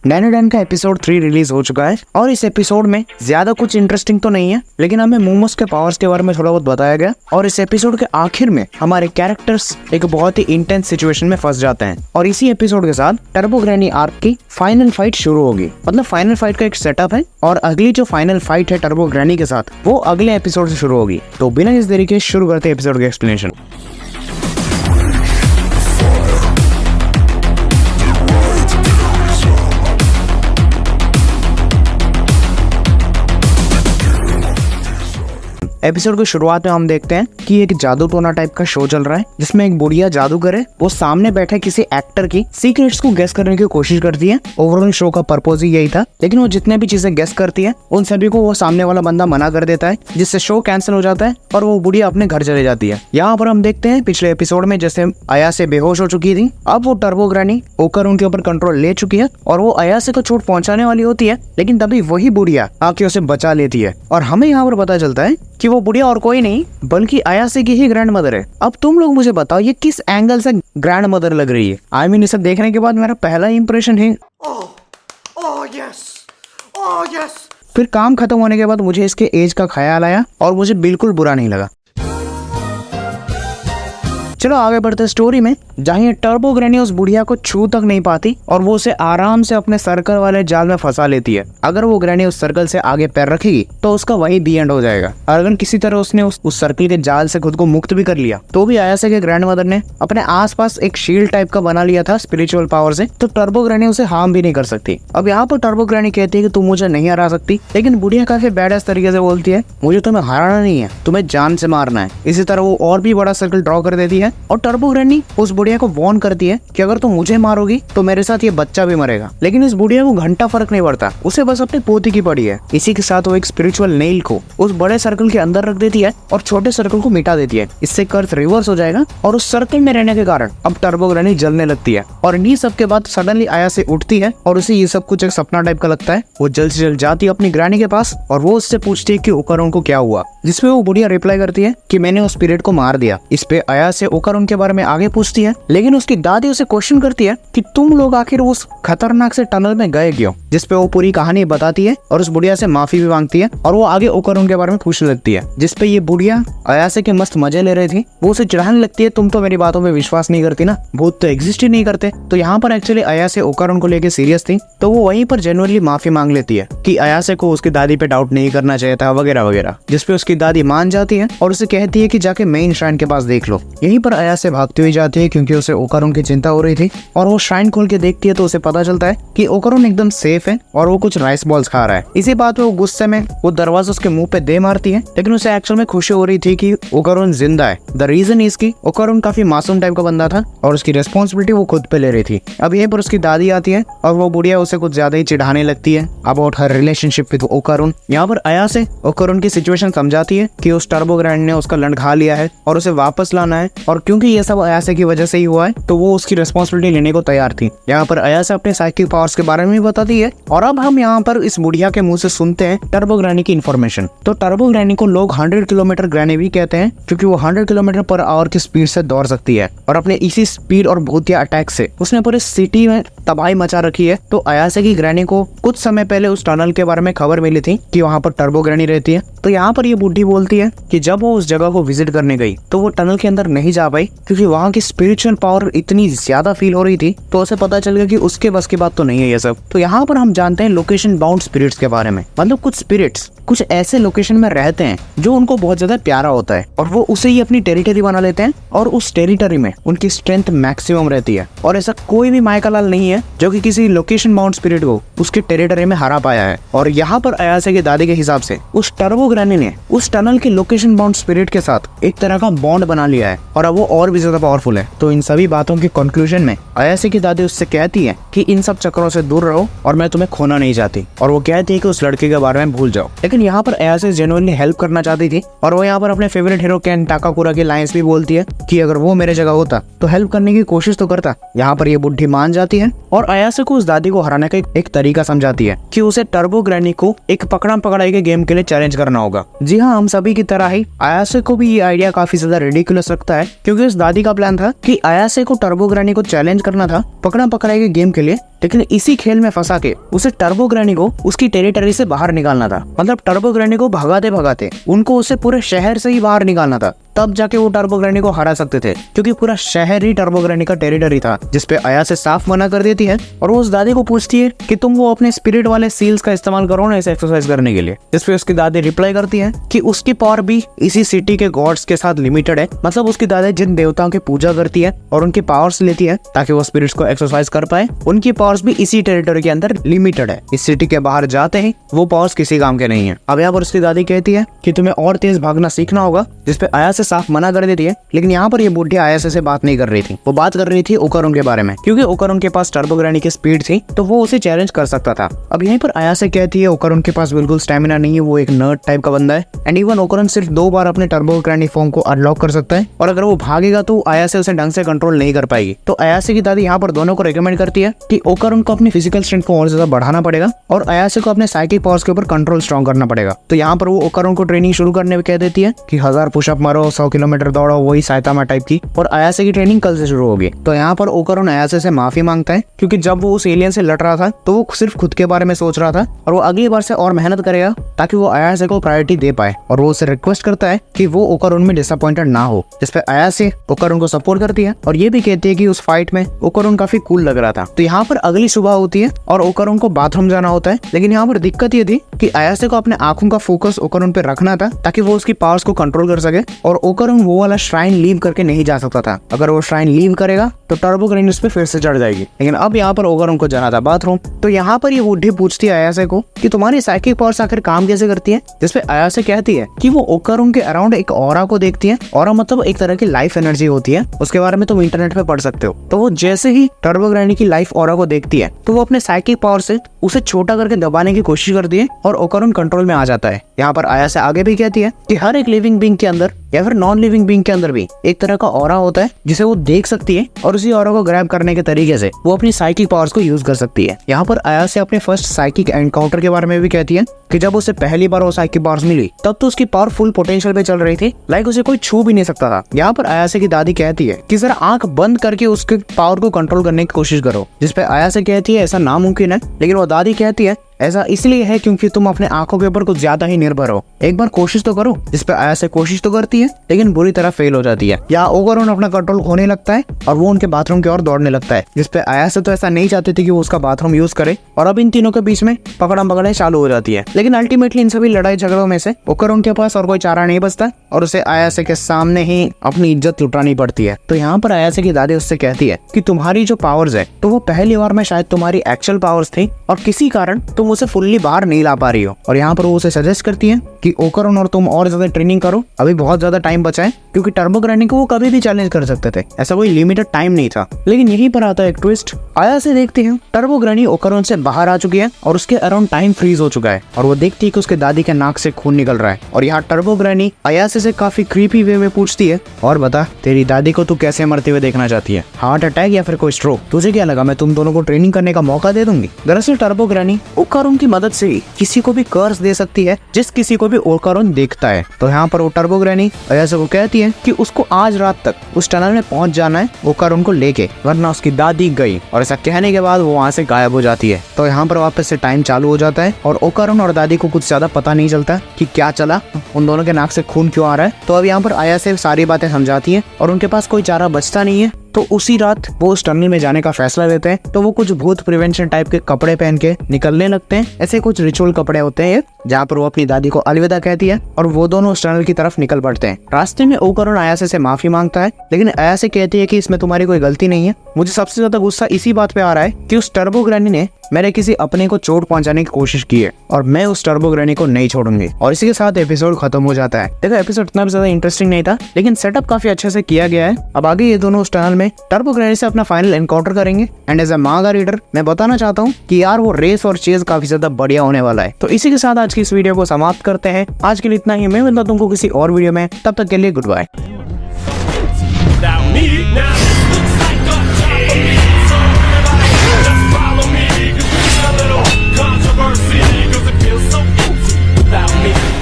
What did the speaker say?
नैनोडैन का episode 3 release हो चुका है और इस एपिसोड में ज्यादा कुछ इंटरेस्टिंग तो नहीं है, लेकिन हमें मोमोस के पावर्स के बारे में थोड़ा बहुत बताया गया। और इस एपिसोड के आखिर में हमारे कैरेक्टर्स एक बहुत ही इंटेंस सिचुएशन में फंस जाते हैं और इसी एपिसोड के साथ टर्बो ग्रैनी आर्क की फाइनल फाइट शुरू होगी। मतलब फाइनल फाइट का एक सेटअप है और अगली जो फाइनल फाइट है टर्बो ग्रैनी के साथ वो अगले एपिसोड से शुरू होगी। तो बिना इस देरी के शुरू करते हैं एपिसोड के एक्सप्लेनेशन। एपिसोड की शुरुआत में हम देखते हैं कि एक जादू टोना टाइप का शो चल रहा है जिसमें एक बुढ़िया जादूगर है, वो सामने बैठे किसी एक्टर की सीक्रेट्स को गेस करने की कोशिश करती है। ओवरऑल शो का पर्पस ही यही था, लेकिन वो जितने भी चीजें गेस करती है उन सभी को वो सामने वाला बंदा मना कर देता है, जिससे शो कैंसिल हो जाता है और वो बुढ़िया अपने घर चले जाती है। यहाँ पर हम देखते हैं पिछले एपिसोड में जैसे अयासे बेहोश हो चुकी थी, अब वो टर्बो ग्रैनी होकर उनके ऊपर कंट्रोल ले चुकी है और वो अयासे को चोट पहुंचाने वाली होती है, लेकिन तभी वही बुढ़िया आके उसे बचा लेती है और हमें यहाँ पर पता चलता है कि वो बुढ़िया और कोई नहीं बल्कि अयासे की ही ग्रैंड मदर है। अब तुम लोग मुझे बताओ ये किस एंगल से ग्रैंड मदर लग रही है? आई मीन इसे देखने के बाद मेरा पहला इंप्रेशन है yes. फिर काम खत्म होने के बाद मुझे इसके एज का ख्याल आया और मुझे बिल्कुल बुरा नहीं लगा। चलो आगे बढ़ते स्टोरी में, जहाँ टर्बो ग्रैनी उस बुढ़िया को छू तक नहीं पाती और वो उसे आराम से अपने सर्कल वाले जाल में फंसा लेती है। अगर वो ग्रैनी उस सर्कल से आगे पैर रखेगी तो उसका वही दी एंड हो जाएगा। और अगर किसी तरह उसने उस सर्कल के जाल से खुद को मुक्त भी कर लिया तो भी अयासे के ग्रैंड मदर ने अपने आसपास एक शील्ड टाइप का बना लिया था स्पिरिचुअल पावर से, तो टर्बो ग्रैनी उसे हार्म भी नहीं कर सकती। अब यहाँ पर टर्बो ग्रैनी कहती है कि तुम मुझे नहीं हरा सकती, लेकिन बुढ़िया काफी बैडएस तरीके से बोलती है मुझे तुम्हें हराना नहीं है, तुम्हें जान से मारना है। इसी तरह वो और भी बड़ा सर्कल ड्रॉ कर देती है और टर्बो ग्रैनी उस बुढ़िया को वार्न करती है कि अगर तुम मुझे मारोगी तो मेरे साथ ये बच्चा भी मरेगा। लेकिन इस बुढ़िया को घंटा फर्क नहीं पड़ता, उसे बस अपनी पोती की पड़ी है। इसी के साथ वो एक स्पिरिचुअल नेल को उस बड़े सर्कल के अंदर रख देती है और छोटे सर्कल को मिटा देती है। इससे कर्स रिवर्स हो जाएगा और उस सर्कल में रहने के कारण अब टर्बो ग्रैनी जलने लगती है। और इन्हीं सब के बाद सडनली अयासे उठती है और उसे ये सब कुछ एक सपना टाइप का लगता है। वो जल्द से जल्द जाती है अपनी ग्रैनी के पास और वो उससे पूछती है कि ओकारोन को क्या हुआ, जिसपे वो बुढ़िया रिप्लाई करती है कि मैंने उस स्पिरिट को मार दिया। इस पे अयासे ओकारोन के बारे में आगे पूछती है, लेकिन उसकी दादी उसे क्वेश्चन करती है कि तुम लोग आखिर उस खतरनाक से टनल में गए क्यों, जिसपे वो पूरी कहानी बताती है और उस बुढ़िया से माफी भी मांगती है और वो आगे ओकारोन के बारे में पूछने लगती है, जिसपे ये बुढ़िया अयासे के मस्त मजे ले रही थी। वो उसे चिढ़ाने लगती है तुम तो मेरी बातों में विश्वास नहीं करती ना, भूत तो एग्जिस्ट ही नहीं करते। तो यहाँ पर एक्चुअली अयासे ओकारोन को लेके सीरियस थी, तो वो वहीं पर जेन्युइनली माफी मांग लेती है कि अयासे को उसकी दादी पे डाउट नहीं करना चाहिए था वगैरह वगैरह, जिसपे उसकी दादी मान जाती है और उसे कहती है कि जाके मेन श्राइन के पास देख लो। यहीं पर अयासे भागती हुई जाती है क्योंकि उसे ओकारोन की चिंता हो रही थी और वो श्राइन खोल के देखती है तो उसे पता चलता है कि ओकारोन एकदम सेफ है और वो कुछ राइस बॉल्स खा रहा है। इसी बात पे वो गुस्से में वो दरवाजा उसके मुंह पे दे मारती है, लेकिन उसे एक्चुअल में खुशी हो रही थी कि ओकारोन जिंदा है। द रीजन इज कि ओकारोन काफी मासूम टाइप का बंदा था और उसकी रिस्पॉन्सिबिलिटी वो खुद पे ले रही थी। अब यहीं पर उसकी दादी आती है और वो बुढ़िया उसे कुछ ज्यादा ही चिढ़ाने लगती है अबाउट हर रिलेशनशिप विद ओकारोन। यहाँ पर अयासे ओकारोन की सिचुएशन समझाती है कि उस टर्बो ग्रैंड ने उसका लंड खा लिया है और उसे वापस लाना है, और क्योंकि ये सब अयासे की वजह से ही हुआ है तो वो उसकी रिस्पॉन्सिबिलिटी लेने को तैयार थी। यहाँ पर अयासे अपने साइकिक पावर्स के बारे में भी बताती है और अब हम यहाँ पर इस बुढ़िया के मुंह से सुनते हैं टर्बो ग्रैनी की इन्फॉर्मेशन। तो टर्बो ग्रैनी को लोग 100 किलोमीटर ग्रैनी भी कहते हैं क्योंकि वो 100 किलोमीटर पर आवर की स्पीड से दौड़ सकती है और अपने इसी स्पीड और भूतिया अटैक से उसने पूरे सिटी में तबाही मचा रखी है। तो अयासे की ग्रैनी को कुछ समय पहले उस टनल के बारे में खबर मिली थी कि वहाँ पर टर्बो ग्रैनी रहती है। तो यहाँ पर ये बुढ़ी बोलती है कि जब वो उस जगह को विजिट करने गई तो वो टनल के अंदर नहीं जा पाई क्योंकि वहाँ की स्पिरिचुअल पावर इतनी ज्यादा फील हो रही थी, तो उसे पता चल गया कि उसके बस की बात तो नहीं है ये सब। तो यहाँ पर हम जानते हैं लोकेशन बाउंड स्पिरिट्स के बारे में। मतलब कुछ स्पिरिट्स कुछ ऐसे लोकेशन में रहते हैं जो उनको बहुत ज्यादा प्यारा होता है और वो उसे ही अपनी टेरिटरी बना लेते हैं और उस टेरिटरी में उनकी स्ट्रेंथ मैक्सिमम रहती है। और ऐसा कोई भी माइकालाल नहीं है जो कि किसी लोकेशन बाउंड स्पिरिट को उसके टेरिटरी में हरा पाया है। और यहाँ पर अयासे की दादी के हिसाब से उस टर्बो ग्रैनी ने उस टनल के लोकेशन बाउंड स्पिरिट के साथ एक तरह का बॉन्ड बना लिया है और अब वो और भी ज्यादा पावरफुल है। तो इन सभी बातों के कंक्लूजन में अयासे की दादी उससे कहती है कि इन सब चक्करों से दूर रहो और मैं तुम्हें खोना नहीं चाहती, और वो कहती है कि उस लड़के के बारे में भूल जाओ। लेकिन यहाँ पर अयासे जेन्युइनली हेल्प करना चाहती थी और वो यहाँ पर अपने फेवरेट हीरो केन टाकाकुरा की लाइंस भी बोलती है कि अगर वो मेरे जगह होता तो हेल्प करने की कोशिश तो करता। यहाँ पर ये बुढ़ी मान जाती है और अयासे को उस दादी को हराने का एक तरीका समझाती है कि उसे टर्बो ग्रैनी को एक पकड़म पकड़ाई के गेम के लिए चैलेंज करना होगा। जी हाँ, हम सभी की तरह ही अयासे को भी ये आइडिया काफी ज्यादा रिडिकुलस लगता है क्योंकि उस दादी का प्लान था कि अयासे को टर्बो ग्रैनी को चैलेंज करना था पकड़म पकड़ाई के गेम के लिए, लेकिन इसी खेल में फंसा के उसे टर्बो ग्रैनी को उसकी टेरिटरी से बाहर निकालना था। मतलब टर्बो ग्रैनी को भगाते भगाते उनको उसे पूरे शहर से ही बाहर निकालना था, तब जाके वो टर्बो ग्रैनी को हरा सकते थे, क्योंकि पूरा शहर ही टर्बो ग्रैनी का टेरिटरी था। जिसपे आया से साफ मना कर देती है और वो उस दादी को पूछती है कि तुम वो अपने स्पिरिट वाले सील्स का इस्तेमाल करो ना इसे एक्सरसाइज करने के लिए। जिसपे उसकी दादी रिप्लाई करती है कि उसकी पावर भी इसी सिटी के गॉड्स के साथ लिमिटेड है। मतलब उसकी दादी जिन देवताओं की पूजा करती है और उनकी पावर्स लेती है ताकि वो स्पिरिट्स को एक्सरसाइज कर पाए, उनकी पावर्स भी इसी टेरिटरी के अंदर लिमिटेड है। इस सिटी के बाहर जाते ही वो पावर्स किसी काम के नहीं है। अब यहाँ पर उसकी दादी कहती है कि तुम्हें और तेज भागना सीखना होगा, जिसपे आया से साफ मना कर देती है। लेकिन यहाँ पर ये बुढ़ी आयासे से बात नहीं कर रही थी, वो बात कर रही थी ओकारोन के बारे में, क्योंकि ओकारोन के पास टर्बो ग्रैनी की स्पीड थी तो वो उसे चैलेंज कर सकता था। अब यहीं पर आयासे कहती है ओकारोन के पास बिल्कुल स्टैमिना नहीं है, वो एक नर्ड टाइप का बंदा है एंड इवन ओकारोन सिर्फ 2 बार अपने टर्बो ग्रैनी फॉर्म को अनलॉक कर सकता है और अगर वो भागेगा तो आयासे उसे ढंग से कंट्रोल नहीं कर पाएगी। तो आयासे की दादी यहाँ पर दोनों को रिकमेंड करती है कि ओकारोन को अपनी फिजिकल स्ट्रेंथ को और ज्यादा बढ़ाना पड़ेगा और आयासे को अपने साइकिक पावर्स के ऊपर कंट्रोल स्ट्रॉन्ग करना पड़ेगा। तो यहाँ पर वो ओकारोन को ट्रेनिंग शुरू करने में कह देती है कि 1000 पुशअप मारो, 100 किलोमीटर दौड़ो, वही साइतामा टाइप की, और आयासे की ट्रेनिंग कल से शुरू होगी। तो यहाँ पर ओकारोन आयासे से माफी मांगता है, क्योंकि जब वो उस एलियन से लड़ रहा था तो वो सिर्फ खुद के बारे में सोच रहा था और वो अगली बार से और मेहनत करेगा ताकि वो आयासे को प्रायोरिटी दे पाए। और वो उसे रिक्वेस्ट करता है कि वो ओकारोन में डिसअपॉइंटेड ना हो, जिसपे आयासे ओकारोन को सपोर्ट करती है और ये भी कहती है कि उस फाइट में ओकारोन काफी कूल लग रहा था। तो यहाँ पर अगली सुबह होती है और ओकारोन को बाथरूम जाना होता है, लेकिन यहाँ पर दिक्कत ये थी कि आयासे को अपने आंखों का फोकस ओकारोन पे रखना था ताकि वो उसकी पावर्स को कंट्रोल कर सके और ओकारोन वो वाला श्राइन लीव करके नहीं जा सकता था। अगर वो श्राइन लीव करेगा तो टर्बो ग्रैनी उस पे फिर से चढ़ जाएगी। लेकिन अब यहाँ पर ओकारोन को जाना था बाथरूम। तो यहाँ पर ये बुढ़ी पूछती है आयासे को कि तुम्हारी साइकिक पावर्स आखिर काम कैसे करती है, जिसपे आयासे कहती है कि वो ओकारोन के अराउंड एक ऑरा को देखती है। ऑरा मतलब एक तरह की लाइफ एनर्जी होती है, उसके बारे में तुम इंटरनेट पे पढ़ सकते हो। तो वो जैसे ही टर्बो ग्रैनी की लाइफ ऑरा को देखती है तो वो अपने साइकिक पावर से उसे छोटा करके दबाने की कोशिश करती है और ओकारोन कंट्रोल में आ जाता है। यहाँ पर आयासे आगे भी कहती है कि हर एक लिविंग बीइंग के अंदर या फिर नॉन लिविंग बीइंग के अंदर भी एक तरह का ऑरा होता है जिसे वो देख सकती है और उसी ऑरा को ग्रैब करने के तरीके से वो अपनी साइकिक पावर्स को यूज कर सकती है। यहाँ पर आयासे अपने फर्स्ट साइकिक एनकाउंटर के बारे में भी कहती है कि जब उसे पहली बार वो साइकिक पावर्स मिली तब तो उसकी पावर फुल पोटेंशियल पे चल रही थी, लाइक उसे कोई छू भी नहीं सकता था। यहाँ पर आयासे की दादी कहती है कि जरा आंख बंद करके उसके पावर को कंट्रोल करने की कोशिश करो, जिसपे आयासे कहती है ऐसा नामुमकिन है। लेकिन वो दादी कहती है ऐसा इसलिए है क्योंकि तुम अपने आंखों के ऊपर कुछ ज्यादा ही निर्भर हो, एक बार कोशिश तो करो। जिसपे आयासे कोशिश तो करती है लेकिन बुरी तरह फेल हो जाती है। यहाँ ओकारोन अपना कंट्रोल खोने लगता है और वो उनके बाथरूम की ओर दौड़ने लगता है, जिसपे आयासे तो ऐसा नहीं चाहती थी कि वो उसका बाथरूम यूज करे और अब इन तीनों के बीच में पकड़म पकड़ाई चालू हो जाती है। लेकिन अल्टीमेटली इन सभी लड़ाई झगड़ों में से ओकारोन के पास और कोई चारा नहीं बचता और उसे आयासे के सामने ही अपनी इज्जत लुटानी पड़ती है। तो यहाँ पर आयासे की दादी उससे कहती है कि तुम्हारी जो पावर्स है तो वो पहली बार में शायद तुम्हारी एक्चुअल पावर्स थी और किसी कारण तुम उसे फुल्ली बाहर नहीं ला पा रही हो। और यहाँ पर वो उसे सजेस्ट करती है कि ओकारोन और तुम और ज्यादा ट्रेनिंग करो, अभी बहुत ज्यादा टाइम बचा है, क्योंकि टर्बो ग्रैनी को वो कभी भी चैलेंज कर सकते थे, ऐसा कोई लिमिटेड टाइम नहीं था। लेकिन यहीं पर आता है एक ट्विस्ट। आयासे देखते हैं टर्बो ग्रैनी ओकारोन से बाहर आ चुकी है और उसके अराउंड टाइम फ्रीज हो चुका है और वो देखती है कि उसके दादी के नाक से खून निकल रहा है। और यहाँ टर्बो ग्रैनी आयासे से काफी क्रीपी वे में पूछती है, और बता तेरी दादी को तू कैसे मरते हुए देखना चाहती है, हार्ट अटैक या फिर कोई स्ट्रोक? तुझे क्या लगा मैं तुम दोनों को ट्रेनिंग करने का मौका दे दूंगी? दरअसल टर्बो ग्रैनी ओकारोन की मदद से किसी को भी कर्स दे सकती है जिस किसी को भी ओकारोन देखता है। तो यहाँ पर वो टर्बो ग्रैनी आयासे को कहती है कि उसको आज रात तक उस टनल में पहुंच जाना है ओकारोन को लेके, वरना उसकी दादी गई। और ऐसा कहने के बाद वो वहाँ से गायब हो जाती है। तो यहाँ पर वापस से टाइम चालू हो जाता है और ओकारोन और दादी को कुछ ज्यादा पता नहीं चलता कि क्या चला, उन दोनों के नाक से खून क्यों आ रहा है। तो अब यहाँ पर आयासे सारी बातें समझाती है और उनके पास कोई चारा बचता नहीं है। तो उसी रात वो उस टनल में जाने का फैसला लेते हैं। तो वो कुछ भूत प्रिवेंशन टाइप के कपड़े पहन के निकलने लगते हैं। ऐसे कुछ रिचुअल कपड़े होते हैं जहाँ पर वो अपनी दादी को अलविदा कहती है और वो दोनों उस टनल की तरफ निकल पड़ते हैं। रास्ते में ओकारोन आयासे से माफी मांगता है, लेकिन आयासे कहती है कि इसमें तुम्हारी कोई गलती नहीं है। मुझे सबसे ज्यादा गुस्सा इसी बात पे आ रहा है कि उस टर्बो ग्रैनी ने मेरे किसी अपने को चोट पहुंचाने की कोशिश की है और मैं उस टर्बो ग्रैनी को नहीं छोड़ूंगी। और इसी के साथ एपिसोड खत्म हो जाता है। देखो एपिसोड इतना भी ज्यादा इंटरेस्टिंग नहीं था, लेकिन सेटअप काफी अच्छे से किया गया है। अब आगे ये दोनों उस टनल में टर्बो ग्रैनी से अपना फाइनल एनकाउंटर करेंगे। एंड एज अ मांगा रीडर मैं बताना चाहता हूँ कि यार वो रेस और चेज काफी ज्यादा बढ़िया होने वाला है। तो इसी के साथ आज की इस वीडियो को समाप्त करते हैं। आज के लिए इतना ही। मैं मिलता हूं तुमको किसी और वीडियो में, तब तक के लिए good bye. Controversy, 'cause it feels so empty without me.